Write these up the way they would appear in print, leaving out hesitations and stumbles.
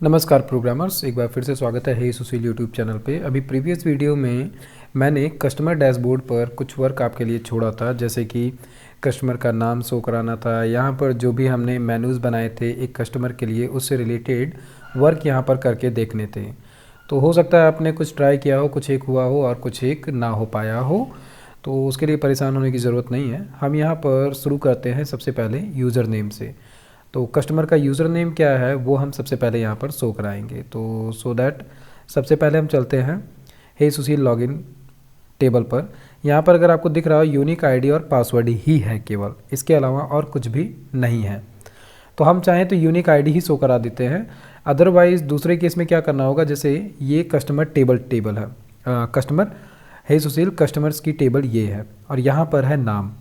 नमस्कार प्रोग्रामर्स, एक बार फिर से स्वागत है हे सुशील यूट्यूब चैनल पे। अभी प्रीवियस वीडियो में मैंने कस्टमर डैशबोर्ड पर कुछ वर्क आपके लिए छोड़ा था, जैसे कि कस्टमर का नाम शो कराना था। यहाँ पर जो भी हमने मेनूज़ बनाए थे एक कस्टमर के लिए, उससे रिलेटेड वर्क यहाँ पर करके देखने थे। तो हो सकता है आपने कुछ ट्राई किया हो, कुछ एक हुआ हो और कुछ एक ना हो पाया हो, तो उसके लिए परेशान होने की ज़रूरत नहीं है। हम यहाँ पर शुरू करते हैं सबसे पहले यूज़र नेम से। तो कस्टमर का यूज़र नेम क्या है वो हम सबसे पहले यहाँ पर शो कराएंगे। तो सो दैट सबसे पहले हम चलते हैं हे सुशील लॉगिन टेबल पर। यहाँ पर अगर आपको दिख रहा हो यूनिक आईडी और पासवर्ड ही है केवल, इसके अलावा और कुछ भी नहीं है। तो हम चाहें तो यूनिक आईडी ही शो करा देते हैं। अदरवाइज़ दूसरे केस में क्या करना होगा, जैसे ये कस्टमर टेबल है, कस्टमर हे सुशील कस्टमर्स की टेबल ये है और यहाँ पर है नाम।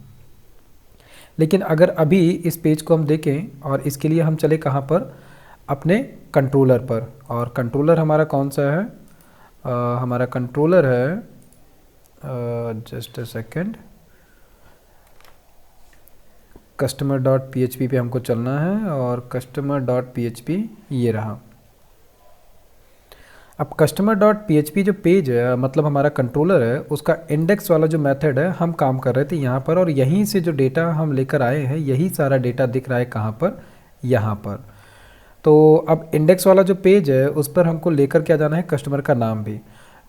लेकिन अगर अभी इस पेज को हम देखें और इसके लिए हम चले कहाँ पर, अपने कंट्रोलर पर। और कंट्रोलर हमारा कौन सा है, हमारा कंट्रोलर है, just a second, customer dot php पे हमको चलना है और कस्टमर डॉट php ये रहा। अब कस्टमर डॉट php जो पेज है, मतलब हमारा कंट्रोलर है, उसका इंडेक्स वाला जो मेथड है हम काम कर रहे थे यहाँ पर, और यहीं से जो डेटा हम लेकर आए हैं यही सारा डेटा दिख रहा है कहाँ पर, यहाँ पर। तो अब इंडेक्स वाला जो पेज है उस पर हमको लेकर क्या जाना है, कस्टमर का नाम भी।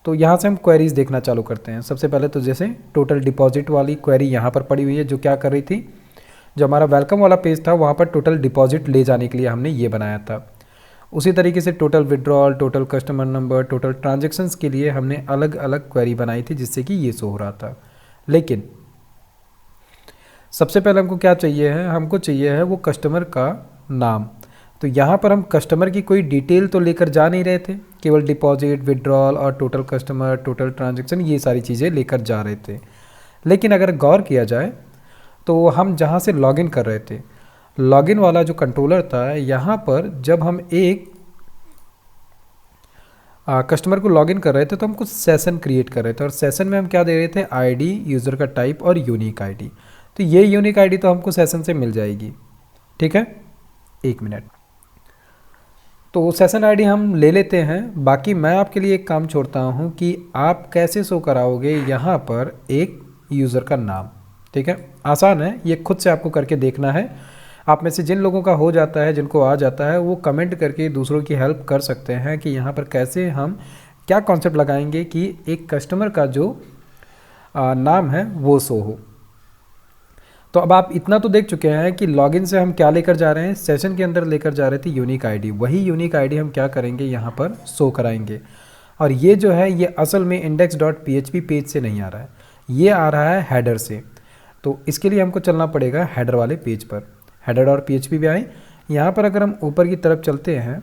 तो यहाँ से हम क्वेरीज देखना चालू करते हैं। सबसे पहले तो जैसे टोटल डिपॉजिट वाली क्वेरी यहाँ पर पड़ी हुई है, जो क्या कर रही थी, जो हमारा वेलकम वाला पेज था वहाँ पर टोटल डिपॉजिट ले जाने के लिए हमने ये बनाया था। उसी तरीके से total withdrawal, total customer number, total transactions के लिए हमने अलग अलग क्वेरी बनाई थी जिससे कि ये शो हो रहा था। लेकिन सबसे पहले हमको क्या चाहिए है, हमको चाहिए है वो कस्टमर का नाम। तो यहाँ पर हम कस्टमर की कोई डिटेल तो लेकर जा नहीं रहे थे, केवल डिपॉजिट, विड्रॉल और टोटल कस्टमर, टोटल ट्रांजैक्शन, ये सारी चीज़ें लेकर जा रहे थे। लेकिन अगर गौर किया जाए तो हम जहाँ से लॉगिन कर रहे थे, लॉगिन वाला जो कंट्रोलर था, यहाँ पर जब हम एक कस्टमर को लॉगिन कर रहे थे तो हम कुछ सेशन क्रिएट कर रहे थे, और सेशन में हम क्या दे रहे थे, आईडी, यूज़र का टाइप और यूनिक आईडी। तो ये यूनिक आईडी तो हमको सेशन से मिल जाएगी, ठीक है। एक मिनट, तो सेशन आईडी हम ले लेते हैं। बाकी मैं आपके लिए एक काम छोड़ता हूँ कि आप कैसे शो कराओगे यहाँ पर एक यूज़र का नाम, ठीक है। आसान है, ये खुद से आपको करके देखना है। आप में से जिन लोगों का हो जाता है, जिनको आ जाता है, वो कमेंट करके दूसरों की हेल्प कर सकते हैं कि यहाँ पर कैसे हम क्या कॉन्सेप्ट लगाएंगे कि एक कस्टमर का जो नाम है वो शो हो। तो अब आप इतना तो देख चुके हैं कि लॉगिन से हम क्या लेकर जा रहे हैं, सेशन के अंदर लेकर जा रहे थे यूनिक आईडी। वही यूनिक आईडी हम क्या करेंगे, यहाँ पर शो कराएंगे। और ये जो है ये असल में इंडेक्स डॉट php पेज से नहीं आ रहा है, ये आ रहा है हेडर से। तो इसके लिए हमको चलना पड़ेगा हेडर वाले पेज पर। हेडर डॉट php पे आए, यहाँ पर अगर हम ऊपर की तरफ चलते हैं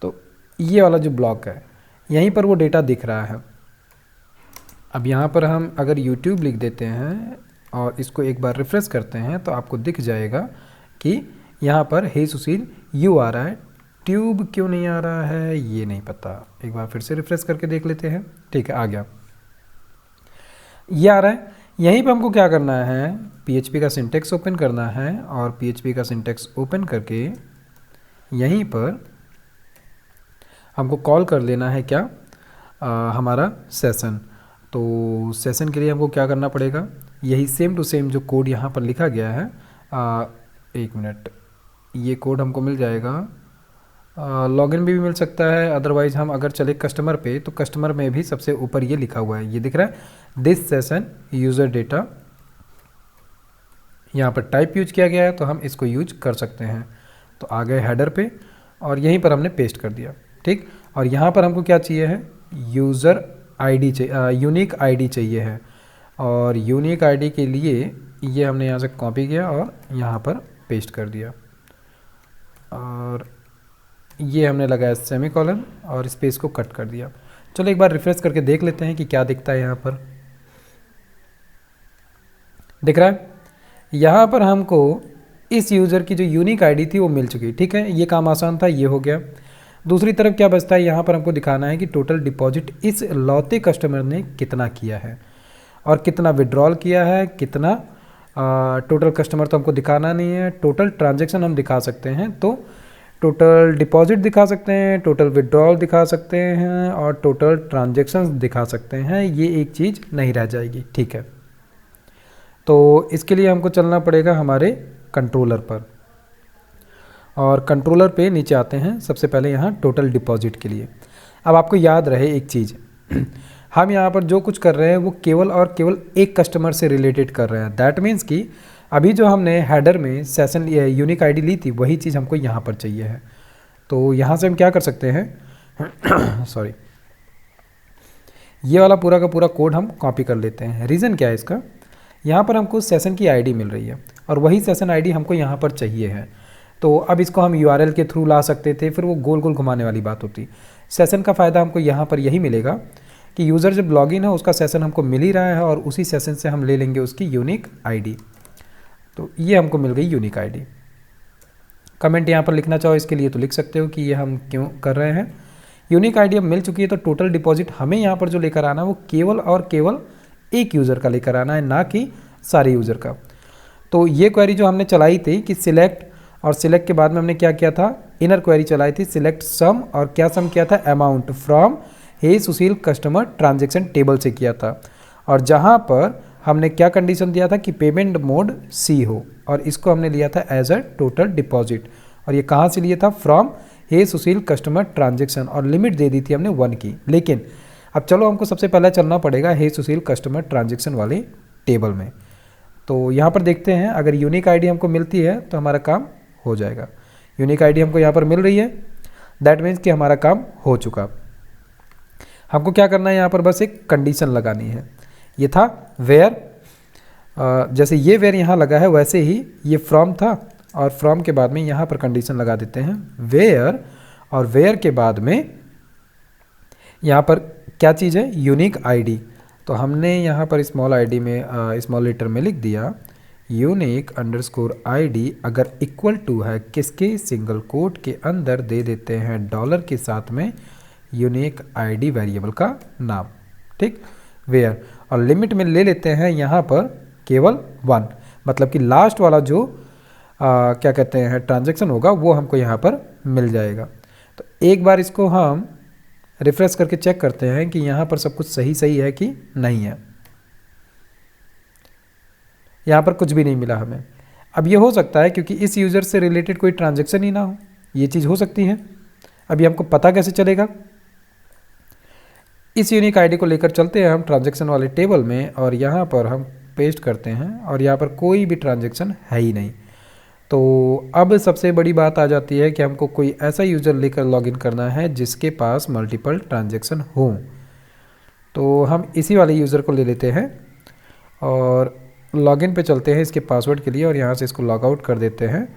तो ये वाला जो ब्लॉक है यहीं पर वो डेटा दिख रहा है। अब यहाँ पर हम अगर YouTube लिख देते हैं और इसको एक बार रिफ़्रेश करते हैं तो आपको दिख जाएगा कि यहाँ पर हे सुशील यू आ रहा है। ट्यूब क्यों नहीं आ रहा है ये नहीं पता, एक बार फिर से रिफ़्रेश करके देख लेते हैं। ठीक है, आ गया, ये आ रहा है। यहीं पर हमको क्या करना है, PHP का सिंटेक्स ओपन करना है और PHP का सिंटेक्स ओपन करके यहीं पर हमको कॉल कर लेना है क्या, हमारा सेशन। तो सेशन के लिए हमको क्या करना पड़ेगा, यही सेम टू सेम जो कोड यहाँ पर लिखा गया है, एक मिनट, ये कोड हमको मिल जाएगा, लॉगिन में भी मिल सकता है। अदरवाइज़ हम अगर चले कस्टमर पे तो कस्टमर में भी सबसे ऊपर ये लिखा हुआ है, ये दिख रहा है, दिस सेशन यूज़र डेटा। यहाँ पर टाइप यूज किया गया है तो हम इसको यूज कर सकते हैं। तो आ गए हेडर पे और यहीं पर हमने पेस्ट कर दिया, ठीक। और यहाँ पर हमको क्या चाहिए है, यूज़र आईडी चाहिए, यूनिक आईडी चाहिए है। और यूनिक आईडी के लिए ये हमने यहाँ से कॉपी किया और यहाँ पर पेस्ट कर दिया, और ये हमने लगाया सेमीकोलन और स्पेस को कट कर दिया। चलो एक बार रिफ्रेश करके देख लेते हैं कि क्या दिखता है। यहाँ पर दिख रहा है, यहाँ पर हमको इस यूज़र की जो यूनिक आईडी थी वो मिल चुकी, ठीक है। ये काम आसान था, ये हो गया। दूसरी तरफ क्या बचता है, यहाँ पर हमको दिखाना है कि टोटल डिपॉजिट इस लौते कस्टमर ने कितना किया है और कितना विड्रॉल किया है, कितना टोटल कस्टमर तो हमको दिखाना नहीं है, टोटल ट्रांजैक्शन हम दिखा सकते हैं। तो टोटल डिपॉजिट दिखा सकते हैं, टोटल विड्रॉल दिखा सकते हैं और टोटल ट्रांजेक्शन्स दिखा सकते हैं। ये एक चीज़ नहीं रह जाएगी, ठीक है। तो इसके लिए हमको चलना पड़ेगा हमारे कंट्रोलर पर, और कंट्रोलर पे नीचे आते हैं। सबसे पहले यहाँ टोटल डिपॉजिट के लिए अब आपको याद रहे एक चीज़, हम यहाँ पर जो कुछ कर रहे हैं वो केवल और केवल एक कस्टमर से रिलेटेड कर रहे हैं। दैट मीन्स कि अभी जो हमने हेडर में सेशन यूनिक आईडी ली थी वही चीज़ हमको यहाँ पर चाहिए है। तो यहाँ से हम क्या कर सकते हैं सॉरी, ये वाला पूरा का पूरा कोड हम कॉपी कर लेते हैं। रीज़न क्या है इसका, यहाँ पर हमको सेशन की आईडी मिल रही है और वही सेशन आईडी हमको यहाँ पर चाहिए है। तो अब इसको हम यूआरएल के थ्रू ला सकते थे, फिर वो गोल गोल घुमाने वाली बात होती। सेशन का फ़ायदा हमको यहाँ पर यही मिलेगा कि यूज़र जब लॉगिन है उसका सेशन हमको मिल ही रहा है और उसी सेशन से हम ले लेंगे उसकी यूनिक आईडी। तो ये हमको मिल गई यूनिक आईडी। कमेंट यहाँ पर लिखना चाहो इसके लिए तो लिख सकते हो कि ये हम क्यों कर रहे हैं। यूनिक आईडी अब मिल चुकी है तो टोटल डिपॉजिट हमें यहाँ पर जो लेकर आना है वो केवल और केवल एक यूज़र का लेकर आना है, ना कि सारे यूज़र का। तो ये क्वेरी जो हमने चलाई थी कि सिलेक्ट, और सिलेक्ट के बाद में हमने क्या किया था, इनर क्वेरी चलाई थी सिलेक्ट सम, और क्या सम किया था, amount from hey Sushil customer transaction table से किया था। और जहाँ पर हमने क्या कंडीशन दिया था कि पेमेंट मोड सी हो, और इसको हमने लिया था एज अ टोटल डिपॉजिट। और ये कहाँ से लिया था, from hey Sushil customer transaction, और लिमिट दे दी थी हमने 1 की। लेकिन अब चलो हमको सबसे पहले चलना पड़ेगा हे सुशील कस्टमर ट्रांजेक्शन वाले टेबल में। तो यहाँ पर देखते हैं अगर यूनिक आईडी हमको मिलती है तो हमारा काम हो जाएगा। यूनिक आईडी हमको यहाँ पर मिल रही है, दैट मीन्स कि हमारा काम हो चुका। हमको क्या करना है, यहाँ पर बस एक कंडीशन लगानी है। ये था वेयर, जैसे ये वेयर यहाँ लगा है वैसे ही ये फ्रॉम था, और फ्रॉम के बाद में यहाँ पर कंडीशन लगा देते हैं वेयर, और वेयर के बाद में यहाँ पर क्या चीज़ है, यूनिक आईडी। तो हमने यहाँ पर स्मॉल आईडी में स्मॉल लेटर में लिख दिया यूनिक अंडरस्कोर आईडी, अगर इक्वल टू है किसके, सिंगल कोट के अंदर दे देते हैं डॉलर के साथ में यूनिक आईडी वेरिएबल का नाम, ठीक, वेयर, और लिमिट में ले लेते हैं यहाँ पर केवल 1, मतलब कि लास्ट वाला जो क्या कहते हैं ट्रांजैक्शन होगा वो हमको यहाँ पर मिल जाएगा। तो एक बार इसको हम रिफ्रेश करके चेक करते हैं कि यहाँ पर सब कुछ सही सही है कि नहीं है। यहाँ पर कुछ भी नहीं मिला हमें। अब ये हो सकता है क्योंकि इस यूज़र से रिलेटेड कोई ट्रांजैक्शन ही ना हो, ये चीज़ हो सकती है। अभी हमको पता कैसे चलेगा, इस यूनिक आईडी को लेकर चलते हैं हम ट्रांजैक्शन वाले टेबल में, और यहाँ पर हम पेस्ट करते हैं और यहाँ पर कोई भी ट्रांजैक्शन है ही नहीं। तो अब सबसे बड़ी बात आ जाती है कि हमको कोई ऐसा यूज़र लेकर लॉगिन करना है जिसके पास मल्टीपल ट्रांजैक्शन हो। तो हम इसी वाले यूज़र को ले लेते हैं और लॉगिन पे चलते हैं इसके पासवर्ड के लिए, और यहाँ से इसको लॉग आउट कर देते हैं।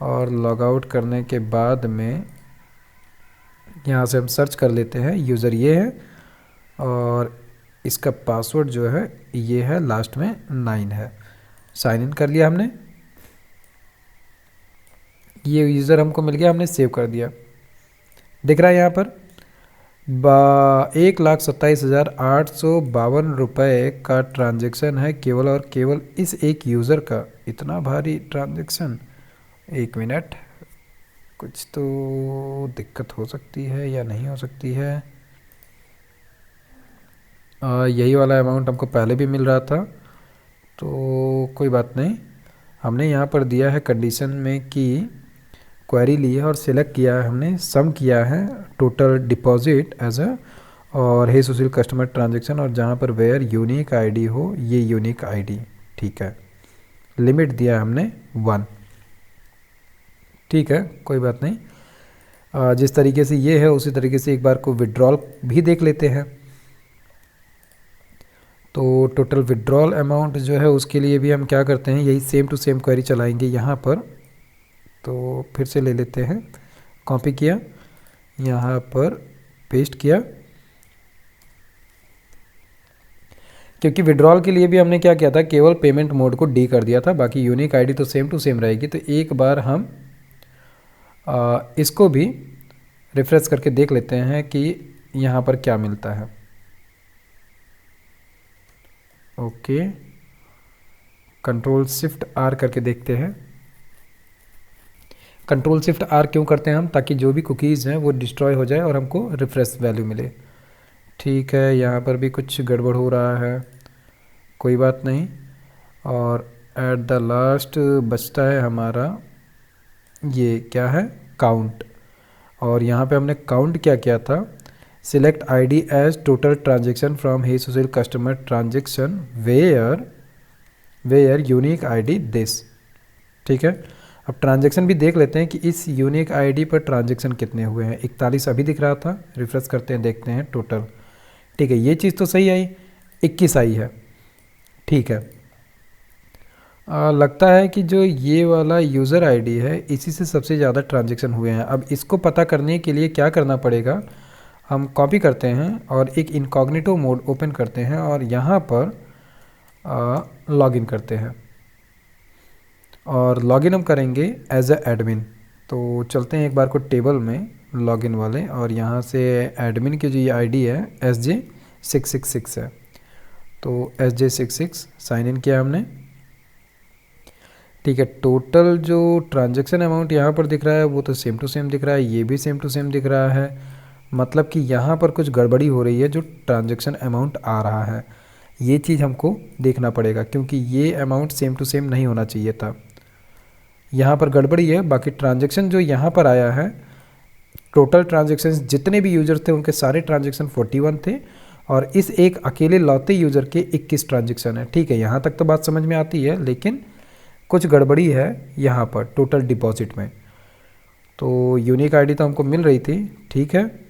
और लॉग आउट करने के बाद में यहाँ से हम सर्च कर लेते हैं, यूज़र ये है और इसका पासवर्ड जो है ये है, लास्ट में 9 है। साइन इन कर लिया हमने, ये यूज़र हमको मिल गया, हमने सेव कर दिया। दिख रहा है यहाँ पर 1,27,852 रुपये का ट्रांजैक्शन है केवल और केवल इस एक यूज़र का। इतना भारी ट्रांजैक्शन, एक मिनट, कुछ तो दिक्कत हो सकती है या नहीं हो सकती है। यही वाला अमाउंट हमको पहले भी मिल रहा था, तो कोई बात नहीं। हमने यहाँ पर दिया है कंडीशन में कि क्वेरी ली है और सिलेक्ट किया है, हमने सम किया है टोटल डिपॉजिट एज अ, और हे सुशील कस्टमर ट्रांजैक्शन, और जहाँ पर वेयर यूनिक आईडी हो, ये यूनिक आईडी, ठीक है। लिमिट दिया है हमने 1, ठीक है, कोई बात नहीं। जिस तरीके से ये है उसी तरीके से एक बार को विड्रॉल भी देख लेते हैं। तो टोटल विड्रॉल अमाउंट जो है उसके लिए भी हम क्या करते हैं, यही सेम टू सेम क्वेरी चलाएंगे यहाँ पर। तो फिर से ले लेते हैं, कॉपी किया, यहाँ पर पेस्ट किया, क्योंकि विड्रॉल के लिए भी हमने क्या किया था, केवल पेमेंट मोड को डी कर दिया था, बाकी यूनिक आईडी तो सेम टू सेम रहेगी। तो एक बार हम इसको भी रिफ्रेश करके देख लेते हैं कि यहाँ पर क्या मिलता है। ओके, कंट्रोल शिफ्ट आर करके देखते हैं। कंट्रोल शिफ्ट आर क्यों करते हैं हम, ताकि जो भी कुकीज़ हैं वो डिस्ट्रॉय हो जाए और हमको रिफ्रेश वैल्यू मिले। ठीक है, यहाँ पर भी कुछ गड़बड़ हो रहा है, कोई बात नहीं। और एट द लास्ट बचता है हमारा ये क्या है, काउंट। और यहाँ पे हमने काउंट क्या किया था, select ID as total transaction from hey social customer transaction where unique ID this. ठीक है, अब ट्रांजेक्शन भी देख लेते हैं कि इस यूनिक आईडी पर ट्रांजेक्शन कितने हुए हैं। 41 अभी दिख रहा था, रिफ्रेश करते हैं, देखते हैं टोटल। ठीक है, ये चीज़ तो सही आई, 21 आई है। ठीक है, लगता है कि जो ये वाला यूज़र आईडी है इसी से सबसे ज़्यादा ट्रांजेक्शन हुए हैं। अब इसको पता करने के लिए क्या करना पड़ेगा, हम कॉपी करते हैं और एक इनकॉग्निटो मोड ओपन करते हैं और यहाँ पर लॉगिन करते हैं। और लॉगिन हम करेंगे एज ए एडमिन। तो चलते हैं एक बार को टेबल में लॉगिन वाले, और यहाँ से एडमिन की जो ये आईडी है SJ666 है। तो SJ66 साइन इन किया हमने। ठीक है, टोटल जो ट्रांजैक्शन अमाउंट यहाँ पर दिख रहा है वो तो सेम टू सेम दिख रहा है, ये भी सेम टू सेम दिख रहा है। मतलब कि यहाँ पर कुछ गड़बड़ी हो रही है, जो ट्रांजैक्शन अमाउंट आ रहा है ये चीज़ हमको देखना पड़ेगा, क्योंकि ये अमाउंट सेम टू सेम नहीं होना चाहिए था, यहाँ पर गड़बड़ी है। बाकी ट्रांजैक्शन जो यहाँ पर आया है, टोटल ट्रांजैक्शंस जितने भी यूजर थे उनके सारे ट्रांजैक्शन 41 थे, और इस एक अकेले लौते यूज़र के 21 ट्रांजैक्शन है। ठीक है, यहाँ तक तो बात समझ में आती है, लेकिन कुछ गड़बड़ी है यहाँ पर टोटल डिपॉजिट में। तो यूनिक आईडी तो हमको मिल रही थी, ठीक है,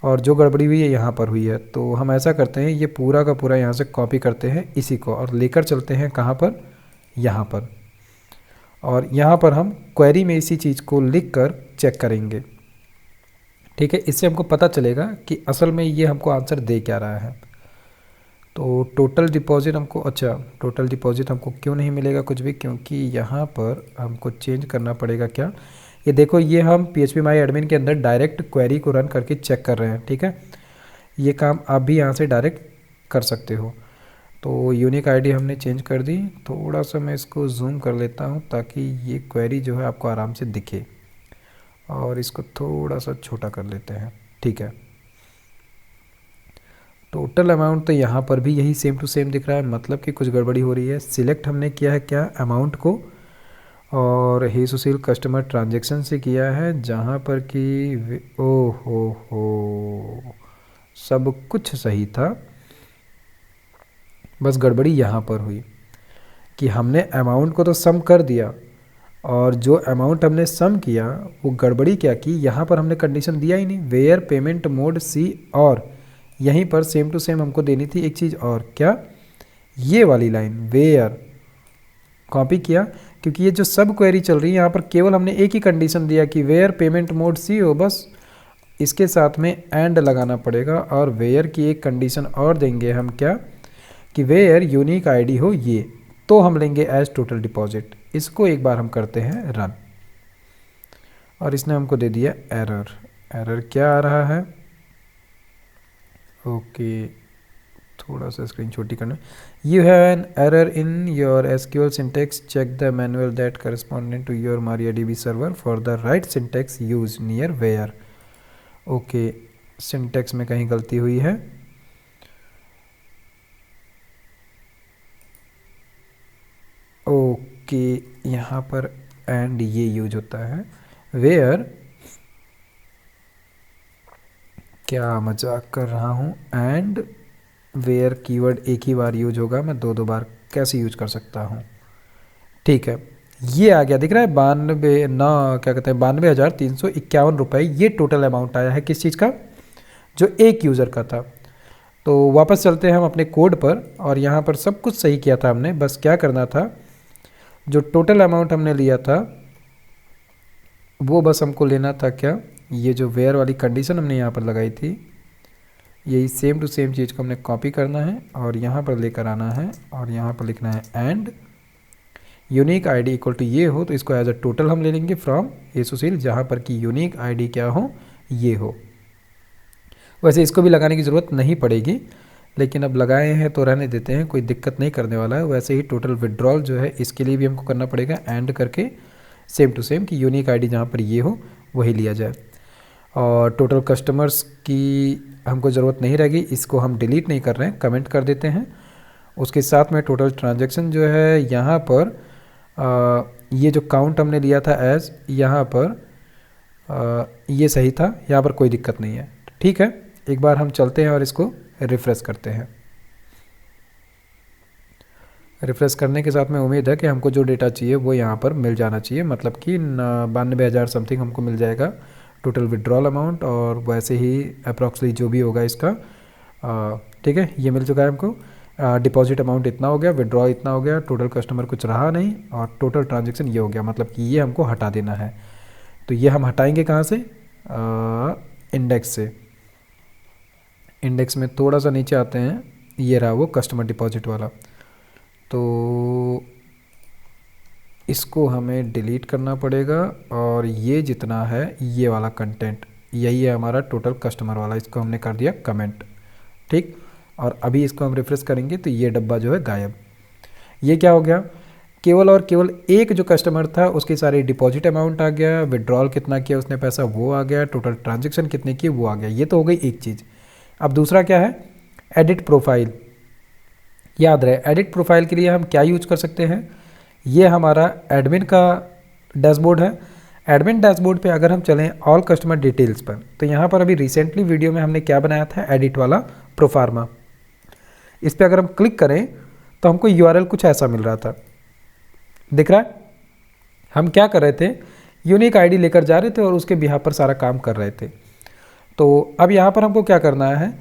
और जो गड़बड़ी हुई है यहाँ पर हुई है। तो हम ऐसा करते हैं, ये पूरा का पूरा यहाँ से कॉपी करते हैं इसी को, और लेकर चलते हैं कहाँ पर, यहाँ पर। और यहाँ पर हम क्वेरी में इसी चीज़ को लिख कर चेक करेंगे। ठीक है, इससे हमको पता चलेगा कि असल में ये हमको आंसर दे क्या रहा है। तो टोटल डिपॉजिट हमको, अच्छा टोटल डिपॉजिट हमको क्यों नहीं मिलेगा कुछ भी, क्योंकि यहाँ पर हमको चेंज करना पड़ेगा। क्या, ये देखो, ये हम PHP माई एडमिन के अंदर डायरेक्ट क्वेरी को रन करके चेक कर रहे हैं। ठीक है, ये काम आप भी यहाँ से डायरेक्ट कर सकते हो। तो यूनिक आईडी हमने चेंज कर दी। थोड़ा सा मैं इसको जूम कर लेता हूँ ताकि ये क्वेरी जो है आपको आराम से दिखे, और इसको थोड़ा सा छोटा कर लेते हैं। ठीक है, टोटल अमाउंट तो यहाँ पर भी यही सेम टू सेम दिख रहा है, मतलब कि कुछ गड़बड़ी हो रही है। सिलेक्ट हमने किया है क्या, अमाउंट को, और हे सुशील कस्टमर ट्रांजैक्शन से किया है, जहाँ पर कि ओ हो सब कुछ सही था, बस गड़बड़ी यहाँ पर हुई कि हमने अमाउंट को तो सम कर दिया, और जो अमाउंट हमने सम किया वो गड़बड़ी क्या की, यहाँ पर हमने कंडीशन दिया ही नहीं, वेयर पेमेंट मोड सी, और यहीं पर सेम टू सेम हमको देनी थी एक चीज़ और, क्या, ये वाली लाइन वेयर, कॉपी किया, क्योंकि ये जो सब क्वेरी चल रही है यहाँ पर केवल हमने एक ही कंडीशन दिया कि वेयर पेमेंट मोड सी हो, बस इसके साथ में एंड लगाना पड़ेगा, और वेयर की एक कंडीशन और देंगे हम, क्या, कि वेयर यूनिक आईडी हो ये, तो हम लेंगे एज टोटल डिपॉजिट। इसको एक बार हम करते हैं रन, और इसने हमको दे दिया एरर। एरर क्या आ रहा है, ओके, थोड़ा सा स्क्रीन छोटी करना। You have an error in your SQL syntax, check the manual that corresponding to your MariaDB server for the right syntax use near where. Okay, syntax में कहीं गलती हुई है। ओके, यहाँ पर एंड ये यूज होता है, वेयर, क्या मजाक कर रहा हूँ, एंड वेयर कीवर्ड एक ही बार यूज होगा, मैं दो बार कैसे यूज कर सकता हूँ। ठीक है, ये आ गया, दिख रहा है 92,351 रुपये, ये टोटल अमाउंट आया है किस चीज़ का, जो एक यूज़र का था। तो वापस चलते हैं हम अपने कोड पर, और यहाँ पर सब कुछ सही किया था हमने, बस क्या करना था, जो टोटल अमाउंट हमने लिया था वो बस हमको लेना था, क्या, ये जो वेयर वाली कंडीशन हमने यहाँ पर लगाई थी, यही सेम टू सेम चीज़ को हमने कॉपी करना है और यहाँ पर लेकर आना है, और यहाँ पर लिखना है and unique ID equal to ये हो, तो इसको एज अ टोटल हम ले लेंगे फ्रॉम ए सुशील, जहाँ पर कि यूनिक आईडी क्या हो, ये हो। वैसे इसको भी लगाने की ज़रूरत नहीं पड़ेगी, लेकिन अब लगाए हैं तो रहने देते हैं, कोई दिक्कत नहीं करने वाला है। वैसे ही टोटल विड्रॉल जो है इसके लिए भी हमको करना पड़ेगा एंड करके सेम टू सेम कि यूनिक आईडी जहाँ पर ये हो वही लिया जाए। और टोटल कस्टमर्स की हमको ज़रूरत नहीं रहेगी, इसको हम डिलीट नहीं कर रहे हैं, कमेंट कर देते हैं। उसके साथ में टोटल ट्रांजैक्शन जो है यहाँ पर ये जो काउंट हमने लिया था एज, यहाँ पर ये सही था, यहाँ पर कोई दिक्कत नहीं है। ठीक है, एक बार हम चलते हैं और इसको रिफ़्रेश करते हैं। रिफ़्रेश करने के साथ में उम्मीद है कि हमको जो डेटा चाहिए वो यहाँ पर मिल जाना चाहिए, मतलब कि 92,000 समथिंग हमको मिल जाएगा टोटल विड्रॉल अमाउंट, और वैसे ही अप्रॉक्सली जो भी होगा इसका। ठीक है, ये मिल चुका है हमको। डिपॉजिट अमाउंट इतना हो गया, विड्रॉ इतना हो गया, टोटल कस्टमर कुछ रहा नहीं, और टोटल ट्रांजैक्शन ये हो गया, मतलब कि ये हमको हटा देना है। तो ये हम हटाएंगे कहाँ से? इंडेक्स से। इंडेक्स में थोड़ा सा नीचे आते हैं, ये रहा वो कस्टमर डिपॉजिट वाला। तो इसको हमें डिलीट करना पड़ेगा, और ये जितना है ये वाला कंटेंट, यही है हमारा टोटल कस्टमर वाला, इसको हमने कर दिया कमेंट। ठीक, और अभी इसको हम रिफ्रेश करेंगे तो ये डब्बा जो है गायब। ये क्या हो गया? केवल और केवल एक जो कस्टमर था उसकी सारी डिपॉजिट अमाउंट आ गया, विड्रॉल कितना किया उसने पैसा वो आ गया, टोटल ट्रांजेक्शन कितने किए वो आ गया। ये तो हो गई एक चीज़। अब दूसरा क्या है? Edit profile. याद रहे, एडिट प्रोफाइल के लिए हम क्या यूज कर सकते हैं? ये हमारा एडमिन का डैशबोर्ड है। एडमिन डैशबोर्ड पे अगर हम चलें ऑल कस्टमर डिटेल्स पर, तो यहाँ पर अभी रिसेंटली वीडियो में हमने क्या बनाया था? एडिट वाला प्रोफार्मा। इस पर अगर हम क्लिक करें तो हमको यूआरएल कुछ ऐसा मिल रहा था, दिख रहा है? हम क्या कर रहे थे? यूनिक आईडी लेकर जा रहे थे और उसके बिहाफ पर सारा काम कर रहे थे। तो अब यहाँ पर हमको क्या करना है?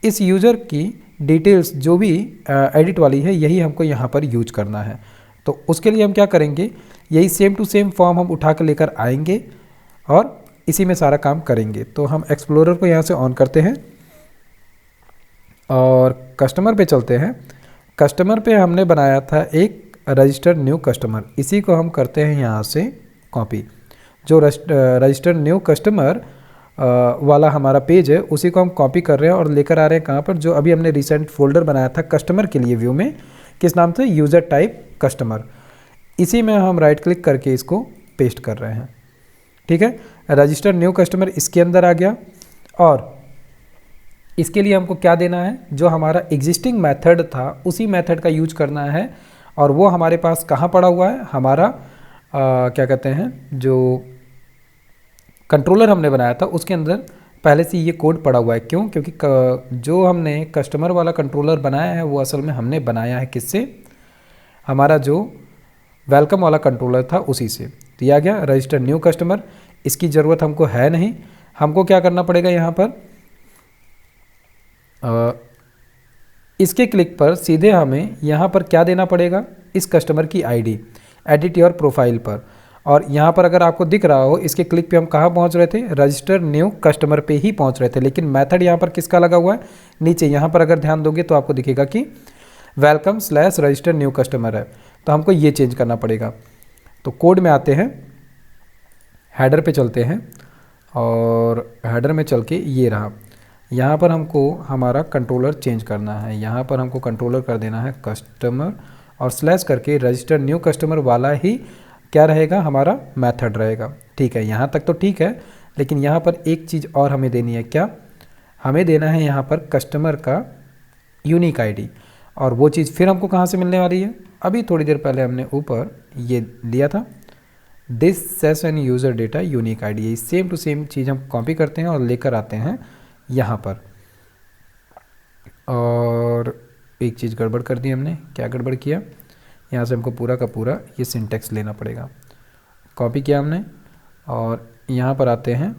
इस यूज़र की डिटेल्स जो भी एडिट वाली है यही हमको यहाँ पर यूज करना है। तो उसके लिए हम क्या करेंगे? यही सेम टू सेम फॉर्म हम उठा कर लेकर आएंगे और इसी में सारा काम करेंगे। तो हम एक्सप्लोरर को यहाँ से ऑन करते हैं और कस्टमर पे चलते हैं। कस्टमर पे हमने बनाया था एक रजिस्टर न्यू कस्टमर, इसी को हम करते हैं यहाँ से कॉपी। जो रजिस्टर न्यू कस्टमर वाला हमारा पेज है उसी को हम कॉपी कर रहे हैं और लेकर आ रहे हैं कहाँ पर? जो अभी हमने रिसेंट फोल्डर बनाया था कस्टमर के लिए व्यू में, किस नाम से? User type customer. इसी में हम राइट क्लिक करके इसको पेस्ट कर रहे हैं। ठीक है, रजिस्टर न्यू कस्टमर इसके अंदर आ गया। और इसके लिए हमको क्या देना है? जो हमारा एग्जिस्टिंग मेथड था उसी मेथड का यूज करना है, और वो हमारे पास कहाँ पड़ा हुआ है? हमारा क्या कहते हैं, जो कंट्रोलर हमने बनाया था उसके अंदर पहले से ये कोड पड़ा हुआ है। क्यों? क्योंकि जो हमने कस्टमर वाला कंट्रोलर बनाया है वो असल में हमने बनाया है किससे? हमारा जो वेलकम वाला कंट्रोलर था उसी से। दिया गया रजिस्टर न्यू कस्टमर, इसकी ज़रूरत हमको है नहीं। हमको क्या करना पड़ेगा? यहाँ पर इसके क्लिक पर सीधे हमें यहाँ पर क्या देना पड़ेगा? इस कस्टमर की आईडी एडिट योर प्रोफाइल पर। और यहाँ पर अगर आपको दिख रहा हो इसके क्लिक पे हम कहाँ पहुँच रहे थे? रजिस्टर न्यू कस्टमर पे ही पहुँच रहे थे, लेकिन मेथड यहाँ पर किसका लगा हुआ है? नीचे यहाँ पर अगर ध्यान दोगे तो आपको दिखेगा कि वेलकम / रजिस्टर न्यू कस्टमर है। तो हमको ये चेंज करना पड़ेगा। तो कोड में आते हैं, हेडर पे चलते हैं, और हेडर में चल के ये रहा, यहाँ पर हमको हमारा कंट्रोलर चेंज करना है। यहाँ पर हमको कंट्रोलर कर देना है कस्टमर, और स्लैश करके रजिस्टर न्यू कस्टमर वाला ही क्या रहेगा? हमारा मेथड रहेगा। ठीक है, यहाँ तक तो ठीक है, लेकिन यहाँ पर एक चीज़ और हमें देनी है। क्या हमें देना है? यहाँ पर कस्टमर का यूनिक आईडी। और वो चीज़ फिर हमको कहाँ से मिलने वाली है? अभी थोड़ी देर पहले हमने ऊपर ये दिया था, this session user data unique ID. यही सेम टू सेम चीज़ हम कॉपी करते हैं और लेकर आते हैं यहाँ पर। और एक चीज़ गड़बड़ कर दी हमने। क्या गड़बड़ किया? यहाँ से हमको पूरा का पूरा ये सिंटेक्स लेना पड़ेगा। कॉपी किया हमने और यहाँ पर आते हैं,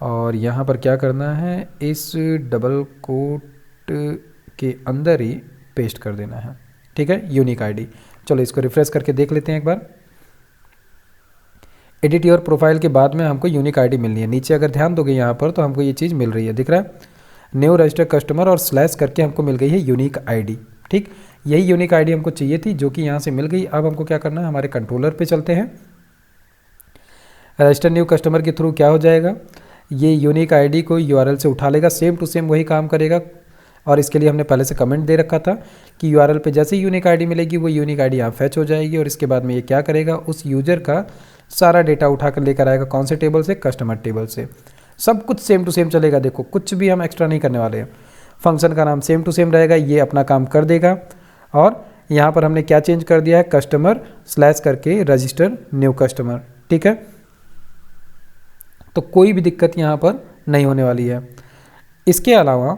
और यहाँ पर क्या करना है? इस डबल कोट के अंदर ही पेस्ट कर देना है। ठीक है, यूनिक आईडी। चलो इसको रिफ्रेश करके देख लेते हैं एक बार। एडिट योर प्रोफाइल के बाद में हमको यूनिक आईडी मिलनी है। नीचे अगर ध्यान दोगे यहाँ पर तो हमको ये चीज़ मिल रही है, दिख रहा है? न्यू रजिस्टर कस्टमर और स्लैश करके हमको मिल गई है यूनिक आईडी। ठीक, यही यूनिक आईडी हमको चाहिए थी, जो कि यहाँ से मिल गई। अब हमको क्या करना है? हमारे कंट्रोलर पे चलते हैं। रजिस्टर न्यू कस्टमर के थ्रू क्या हो जाएगा? ये यूनिक आईडी को यूआरएल से उठा लेगा, सेम टू सेम वही काम करेगा। और इसके लिए हमने पहले से कमेंट दे रखा था कि यूआरएल पे जैसे ही यूनिक आईडी मिलेगी वो यूनिक आईडी यहाँ फैच हो जाएगी, और इसके बाद में ये क्या करेगा? उस यूज़र का सारा डेटा उठा कर लेकर आएगा कौन से टेबल से, कस्टमर टेबल से। सब कुछ सेम टू सेम चलेगा, देखो कुछ भी हम एक्स्ट्रा नहीं करने वाले हैं। फंक्शन का नाम सेम टू सेम रहेगा, ये अपना काम कर देगा। और यहाँ पर हमने क्या चेंज कर दिया है, कस्टमर स्लैश करके रजिस्टर न्यू कस्टमर, ठीक है। तो कोई भी दिक्कत यहाँ पर नहीं होने वाली है। इसके अलावा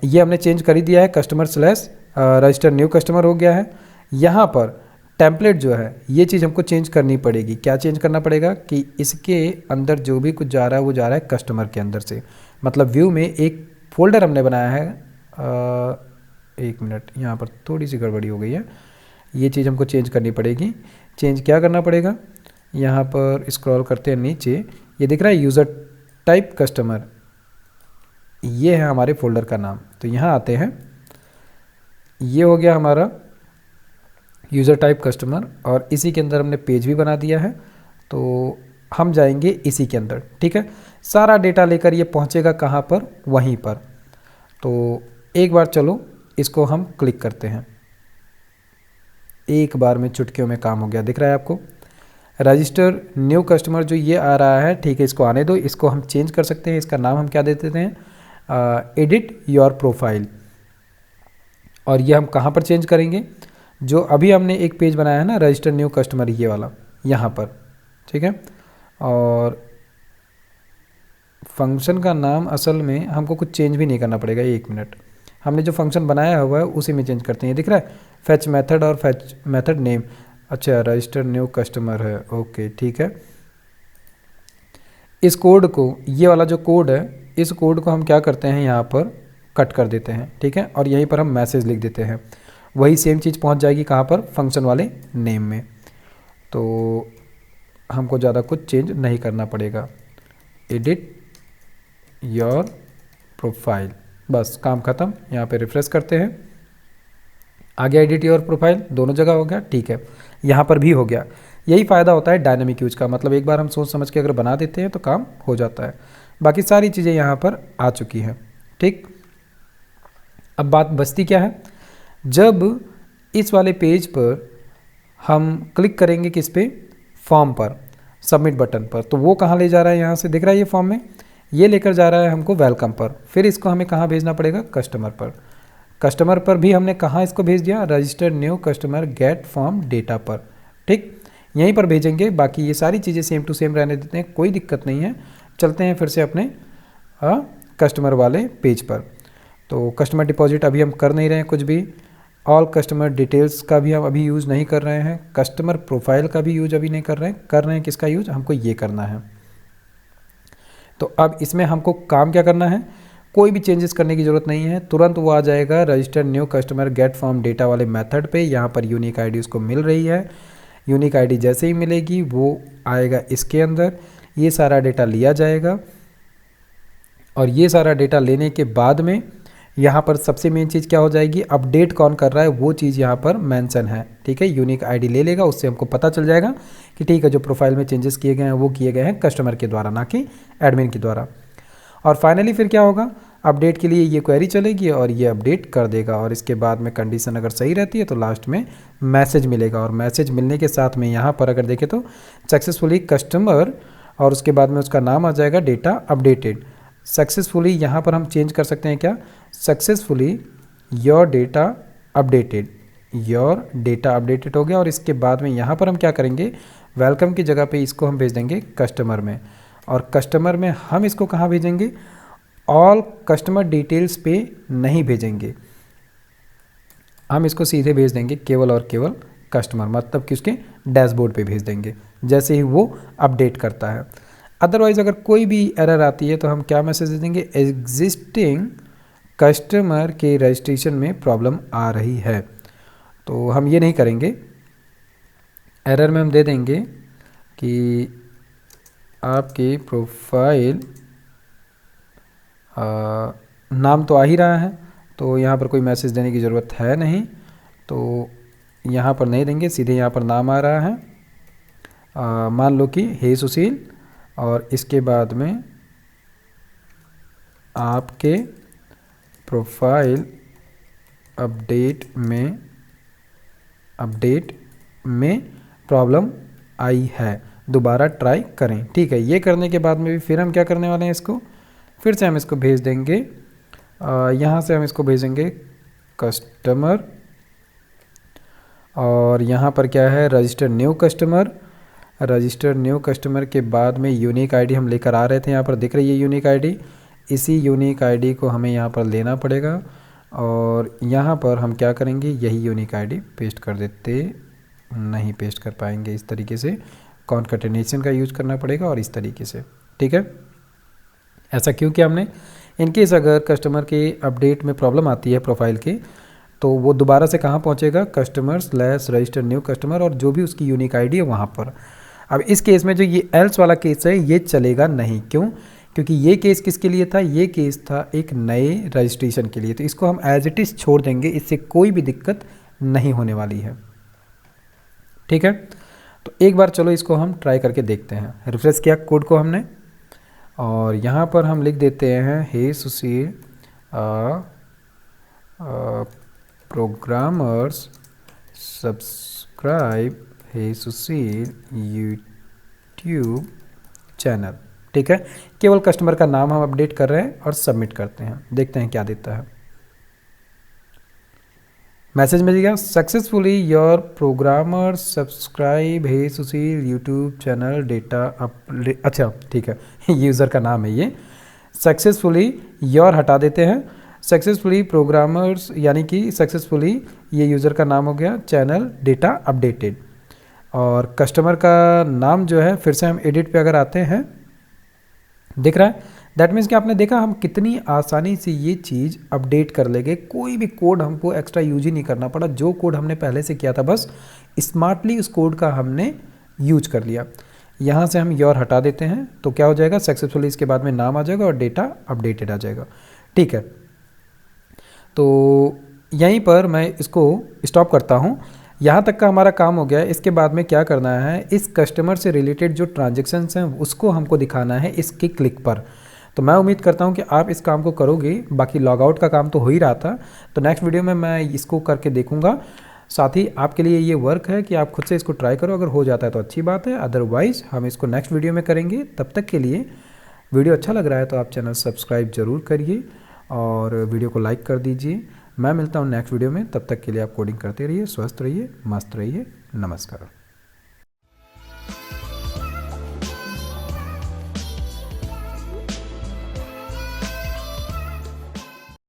ये हमने चेंज कर ही दिया है, customer slash register new customer हो गया है। यहाँ पर टेम्पलेट जो है ये चीज़ हमको चेंज करनी पड़ेगी। क्या चेंज करना पड़ेगा कि इसके अंदर जो भी कुछ जा रहा है वो जा रहा है कस्टमर के अंदर से। मतलब व्यू में एक फोल्डर हमने बनाया है, एक मिनट यहाँ पर थोड़ी सी गड़बड़ी हो गई है, ये चीज़ हमको चेंज करनी पड़ेगी। चेंज क्या करना पड़ेगा, यहाँ पर स्क्रॉल करते हैं नीचे, ये दिख रहा है यूज़र टाइप कस्टमर, ये है हमारे फोल्डर का नाम। तो यहाँ आते हैं, ये हो गया हमारा यूज़र टाइप कस्टमर और इसी के अंदर हमने पेज भी बना दिया है। तो हम जाएंगे इसी के अंदर, ठीक है। सारा डेटा लेकर ये पहुँचेगा कहाँ पर, वहीं पर। तो एक बार चलो इसको हम क्लिक करते हैं, एक बार में चुटकियों में काम हो गया। दिख रहा है आपको रजिस्टर न्यू कस्टमर जो ये आ रहा है, ठीक है, इसको आने दो। इसको हम चेंज कर सकते हैं, इसका नाम हम क्या दे देते हैं, एडिट योर प्रोफाइल। और ये हम कहाँ पर चेंज करेंगे, जो अभी हमने एक पेज बनाया है ना रजिस्टर न्यू कस्टमर, ये वाला यहाँ पर, ठीक है। और फंक्शन का नाम असल में हमको कुछ चेंज भी नहीं करना पड़ेगा, एक मिनट, हमने जो फंक्शन बनाया हुआ है उसी में चेंज करते हैं। दिख रहा है फैच मेथड और फैच मेथड नेम, अच्छा रजिस्टर न्यू कस्टमर है, ओके ठीक है। इस कोड को, ये वाला जो कोड है, इस कोड को हम क्या करते हैं यहाँ पर कट कर देते हैं, ठीक है। और यहीं पर हम मैसेज लिख देते हैं, वही सेम चीज़ पहुँच जाएगी कहाँ पर, फंक्शन वाले नेम में। तो हमको ज़्यादा कुछ चेंज नहीं करना पड़ेगा, एडिट योर प्रोफाइल, बस काम ख़त्म। यहाँ पे रिफ्रेश करते हैं, आ गया एडिट योर प्रोफाइल, दोनों जगह हो गया, ठीक है। यहाँ पर भी हो गया। यही फ़ायदा होता है डायनामिक यूज का, मतलब एक बार हम सोच समझ के अगर बना देते हैं तो काम हो जाता है। बाकी सारी चीज़ें यहाँ पर आ चुकी हैं, ठीक। अब बात बचती क्या है, जब इस वाले पेज पर हम क्लिक करेंगे किस पे, फॉर्म पर, सबमिट बटन पर, तो वो कहाँ ले जा रहा है, यहाँ से दिख रहा है ये फॉर्म में, ये लेकर जा रहा है हमको वेलकम पर। फिर इसको हमें कहाँ भेजना पड़ेगा, कस्टमर पर। कस्टमर पर भी हमने कहाँ इसको भेज दिया, register new customer get form data पर, ठीक, यहीं पर भेजेंगे। बाकी ये सारी चीज़ें सेम टू सेम रहने देते हैं, कोई दिक्कत नहीं है। चलते हैं फिर से अपने कस्टमर वाले पेज पर। तो कस्टमर डिपॉजिट अभी हम कर नहीं रहे हैं कुछ भी, ऑल कस्टमर डिटेल्स का भी हम अभी यूज़ नहीं कर रहे हैं, कस्टमर प्रोफाइल का भी यूज अभी नहीं कर रहे हैं किसका यूज, हमको ये करना है। तो अब इसमें हमको काम क्या करना है, कोई भी चेंजेस करने की ज़रूरत नहीं है, तुरंत वो आ जाएगा register new customer get form data वाले मेथड पे। यहाँ पर यूनिक आईडी उसको मिल रही है, यूनिक आईडी जैसे ही मिलेगी वो आएगा इसके अंदर, ये सारा डेटा लिया जाएगा। और ये सारा डेटा लेने के बाद में यहाँ पर सबसे मेन चीज़ क्या हो जाएगी, अपडेट कौन कर रहा है वो चीज़ यहाँ पर मेंशन है, ठीक है। यूनिक आईडी ले लेगा, उससे हमको पता चल जाएगा कि ठीक है जो प्रोफाइल में चेंजेस किए गए हैं वो किए गए हैं कस्टमर के द्वारा, ना कि एडमिन के द्वारा। और फाइनली फिर क्या होगा, अपडेट के लिए ये क्वेरी चलेगी और ये अपडेट कर देगा। और इसके बाद में कंडीशन अगर सही रहती है तो लास्ट में मैसेज मिलेगा। और मैसेज मिलने के साथ में यहाँ पर अगर देखें तो सक्सेसफुली कस्टमर, और उसके बाद में उसका नाम आ जाएगा डेटा अपडेटेड। सक्सेसफुली यहाँ पर हम चेंज कर सकते हैं क्या, successfully your data updated, your data updated हो गया। और इसके बाद में यहाँ पर हम क्या करेंगे, वेलकम की जगह पे इसको हम भेज देंगे कस्टमर में। और कस्टमर में हम इसको कहाँ भेजेंगे, ऑल कस्टमर डिटेल्स पे नहीं भेजेंगे, हम इसको सीधे भेज देंगे केवल और केवल कस्टमर, मतलब कि उसके डैशबोर्ड पे भेज देंगे जैसे ही वो अपडेट करता है। अदरवाइज़ अगर कोई भी एरर आती है तो हम क्या मैसेज दे देंगे, एग्जिस्टिंग कस्टमर के रजिस्ट्रेशन में प्रॉब्लम आ रही है। तो हम ये नहीं करेंगे, एरर में हम दे देंगे कि आपके प्रोफाइल नाम तो आ ही रहा है, तो यहाँ पर कोई मैसेज देने की ज़रूरत है नहीं, तो यहाँ पर नहीं देंगे, सीधे यहाँ पर नाम आ रहा है, मान लो कि हे सुशील, और इसके बाद में आपके प्रोफाइल अपडेट में प्रॉब्लम आई है। दोबारा ट्राई करें। ठीक है, ये करने के बाद में भी फिर हम क्या करने वाले हैं, इसको फिर से हम इसको भेज देंगे, यहाँ से हम इसको भेजेंगे कस्टमर, और यहाँ पर क्या है, register new customer. Register new customer के बाद में यूनिक आईडी हम लेकर आ रहे थे, यहाँ पर दिख रही है यूनिक आईडी। इसी यूनिक आईडी को हमें यहाँ पर लेना पड़ेगा, और यहाँ पर हम क्या करेंगे, यही यूनिक आईडी पेस्ट कर देते, नहीं पेस्ट कर पाएंगे, इस तरीके से कॉन्कैटिनेशन का यूज करना पड़ेगा और इस तरीके से। ठीक है, ऐसा क्यों किया हमने, इनकेस अगर कस्टमर के अपडेट में प्रॉब्लम आती है प्रोफाइल की, तो वो दोबारा से कहाँ पहुँचेगा, कस्टमर/रजिस्टर न्यू कस्टमर, और जो भी उसकी यूनिक आईडी है वहाँ पर। अब इस केस में जो ये एल्स वाला केस है ये चलेगा नहीं, क्यों, क्योंकि ये केस किसके लिए था, ये केस था एक नए रजिस्ट्रेशन के लिए, तो इसको हम एज इट इज़ छोड़ देंगे, इससे कोई भी दिक्कत नहीं होने वाली है। ठीक है, तो एक बार चलो इसको हम ट्राई करके देखते हैं। रिफ्रेश किया कोड को हमने, और यहाँ पर हम लिख देते हैं, हे सुशील programmers subscribe hey Sushil YouTube channel. ठीक है, केवल कस्टमर का नाम हम अपडेट कर रहे हैं और सबमिट करते हैं, देखते हैं क्या देता है। मैसेज मिलेगा, successfully your programmer subscribe hey Sushil YouTube channel data update. अच्छा ठीक है, यूज़र का नाम है ये। सक्सेसफुली योर हटा देते हैं, सक्सेसफुली प्रोग्रामर्स यानी कि सक्सेसफुली ये यूज़र का नाम हो गया, चैनल डेटा अपडेटेड, और कस्टमर का नाम जो है फिर से हम एडिट पे अगर आते हैं, दिख रहा है, दैट मीन्स कि आपने देखा हम कितनी आसानी से ये चीज़ अपडेट कर लेंगे, कोई भी कोड हमको एक्स्ट्रा यूज ही नहीं करना पड़ा, जो कोड हमने पहले से किया था बस स्मार्टली उस कोड का हमने यूज कर लिया। यहाँ से हम योर हटा देते हैं, तो क्या हो जाएगा, सक्सेसफुली इसके बाद में नाम आ जाएगा और डेटा अपडेटेड आ जाएगा। ठीक है, तो यहीं पर मैं इसको स्टॉप करता हूँ, यहाँ तक का हमारा काम हो गया है। इसके बाद में क्या करना है, इस कस्टमर से रिलेटेड जो ट्रांजेक्शन्स हैं उसको हमको दिखाना है इसके क्लिक पर। तो मैं उम्मीद करता हूँ कि आप इस काम को करोगे, बाकी लॉग आउट का काम तो हो ही रहा था, तो नेक्स्ट वीडियो में मैं इसको करके देखूँगा। साथ ही आपके लिए ये वर्क है कि आप खुद से इसको ट्राई करो, अगर हो जाता है तो अच्छी बात है, अदरवाइज़ हम इसको नेक्स्ट वीडियो में करेंगे। तब तक के लिए वीडियो अच्छा लग रहा है तो आप चैनल सब्सक्राइब जरूर करिए और वीडियो को लाइक कर दीजिए। मैं मिलता हूँ नेक्स्ट वीडियो में, तब तक के लिए आप कोडिंग करते रहिए, स्वस्थ रहिए, मस्त रहिए, नमस्कार।